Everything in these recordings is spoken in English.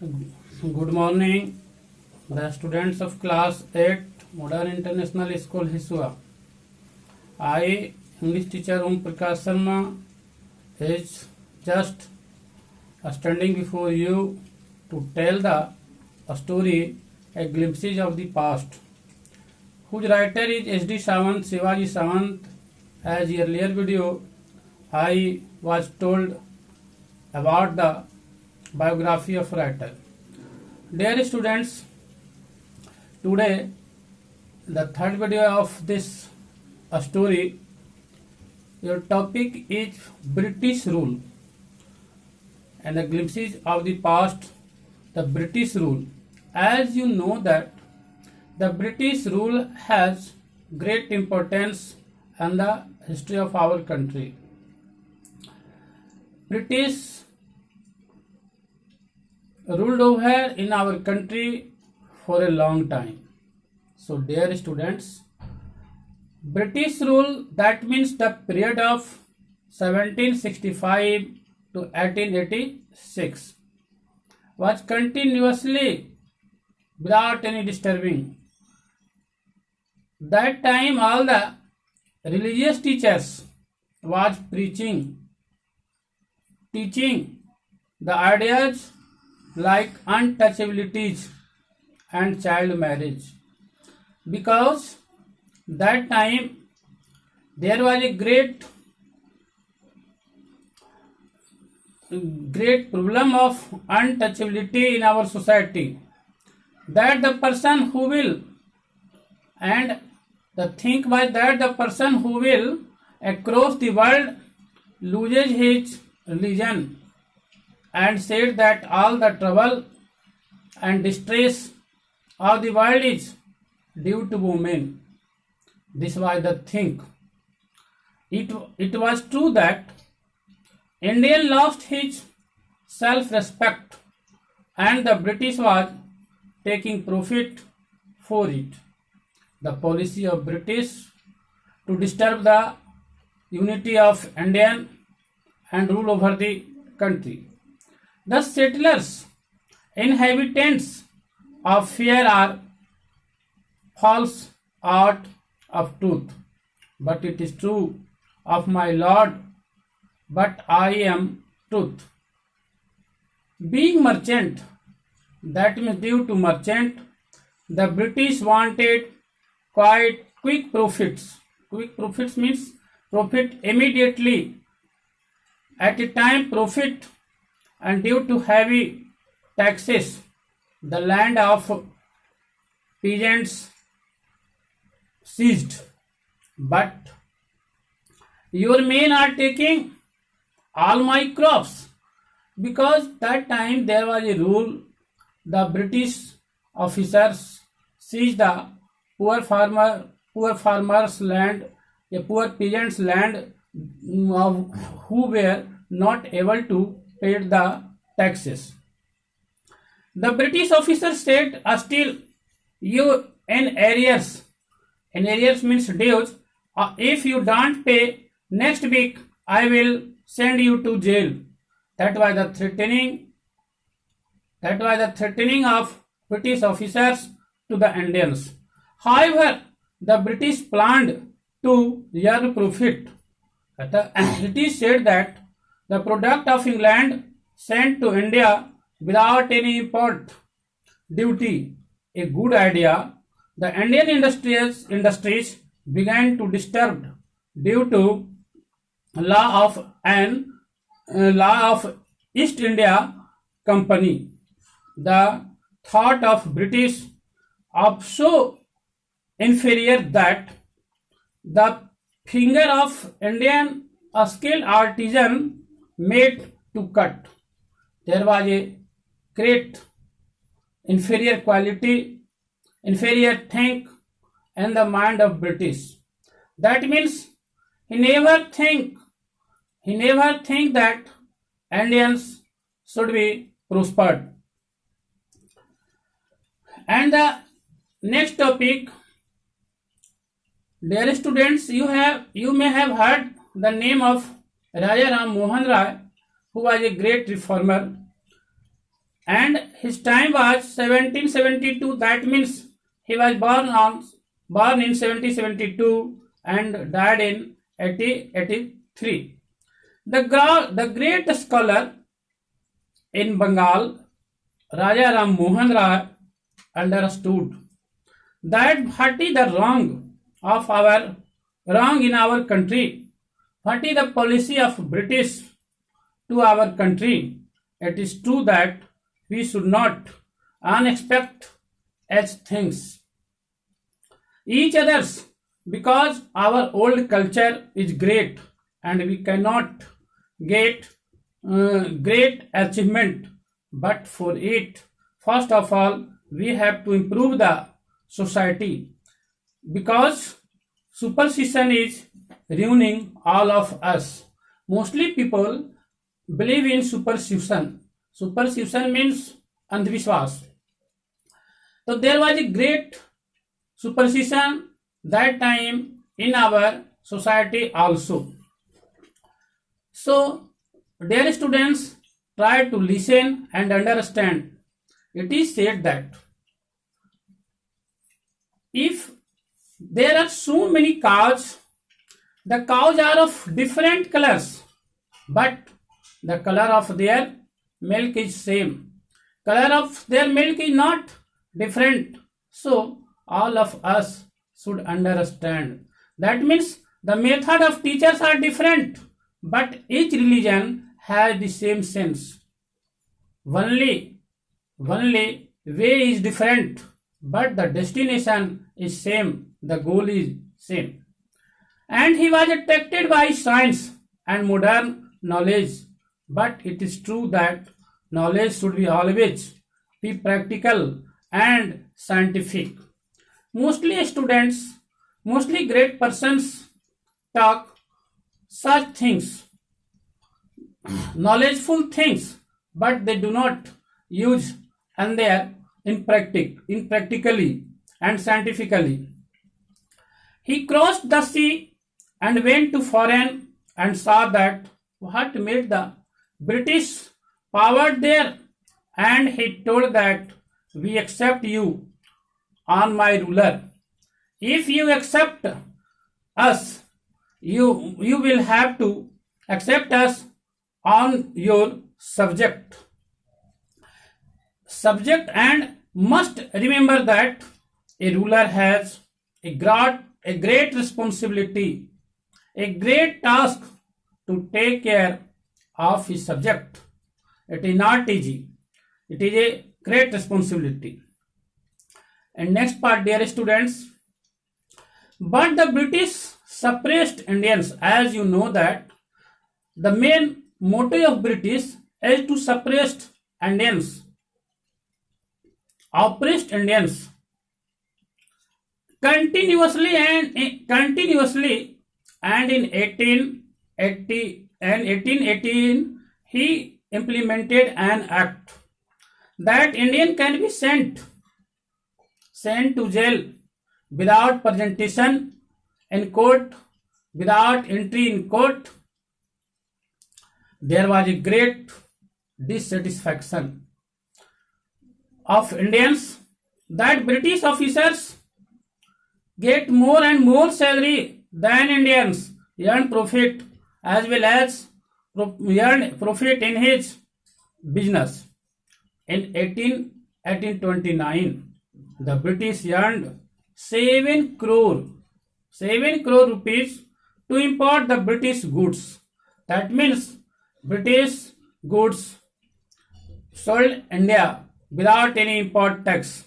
Good morning, the students of class 8 Modern International School Hisua. I, English teacher Om Prakash Sharma, is just standing before you to tell the story, a glimpses of the past, whose writer is S.D. Sawant, Shivaji Sawant. As earlier video, I was told about the biography of writer. Dear students, today the third video of this story, your topic is British rule and the glimpses of the past, the British rule. As you know that the British rule has great importance in the history of our country. British ruled over in our country for a long time. So dear students, British rule, that means the period of 1765 to 1886, was continuously without any disturbing. That time all the religious teachers was teaching the ideas like untouchabilities and child marriage, because that time there was a great problem of untouchability in our society, that the person who will, and the think was that the person who will across the world loses his religion, and said that all the trouble and distress of the world is due to women. This was the thing. It was true that Indian lost his self-respect and the British was taking profit for it. The policy of British to disturb the unity of Indian and rule over the country. The settlers, inhabitants of fear, are false art of truth, but it is true of my Lord, but I am truth. Being merchant, that means due to merchant, the British wanted quite quick profits. Quick profits means profit immediately. At a time profit, and due to heavy taxes, the land of peasants seized. But your men are taking all my crops, because that time there was a rule, the British officers seized the poor farmers land, a poor peasants land, who were not able to pay the taxes. The British officers said, still you in arrears. In arrears means dues. If you don't pay next week, I will send you to jail. That was the threatening of British officers to the Indians. However, the British planned to earn profit. It is said that the product of England sent to India without any import duty, a good idea. The Indian industries began to disturb due to law of East India Company. The thought of British of so inferior that the finger of Indian skilled artisan made to cut. There was a great inferior thing in the mind of British. That means he never think that Indians should be prospered. And the next topic, dear students, you may have heard the name of Raja Ram Mohan Rai, who was a great reformer, and his time was 1772. That means he was born in 1772 and died in 1883. The great scholar in Bengal, Raja Ram Mohan Rai, understood that what is the wrong in our country, what is the policy of British to our country. It is true that we should not unexpect as things each others, because our old culture is great and we cannot get great achievement, but for it first of all we have to improve the society, because superstition is ruining all of us. Mostly people believe in superstition. Superstition means andhvishwas. So there was a great superstition that time in our society also. So dear students, try to listen and understand. It is said that if there are so many cows, the cows are of different colors, but the color of their milk is same. Color of their milk is not different. So all of us should understand. That means the method of teachers are different, but each religion has the same sense. Only way is different, but the destination is same, the goal is same. And he was attracted by science and modern knowledge, but it is true that knowledge should be always be practical and scientific. Mostly students, mostly great persons talk such things, knowledgeful things, but they do not use and they are in practically and scientifically. He crossed the sea and went to foreign and saw that what made the British power there, and he told that we accept you on my ruler. If you accept us, you will have to accept us on your subject, and must remember that a ruler has a great responsibility, a great task to take care of his subject. It is not easy. It is a great responsibility. And next part, dear students, but the British suppressed Indians. As you know that the main motto of British is to suppress Indians, oppressed Indians continuously, and in 1818 he implemented an act that Indian can be sent to jail without presentation in court, without entry in court. There was a great dissatisfaction of Indians that British officers get more and more salary than Indians earn profit, as well as earn profit in his business. In 1829, the British earned 7 crore rupees to import the British goods. That means British goods sold India without any import tax.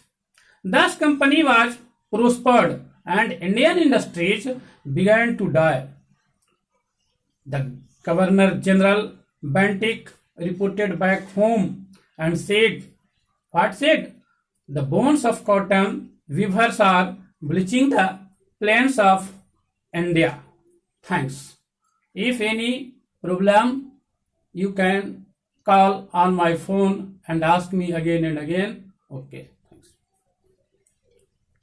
Thus company was prospered and Indian industries began to die. The Governor General Bentinck reported back home and said, what said? The bones of cotton weavers are bleaching the plains of India. Thanks. If any problem, you can call on my phone and ask me again and again. Okay.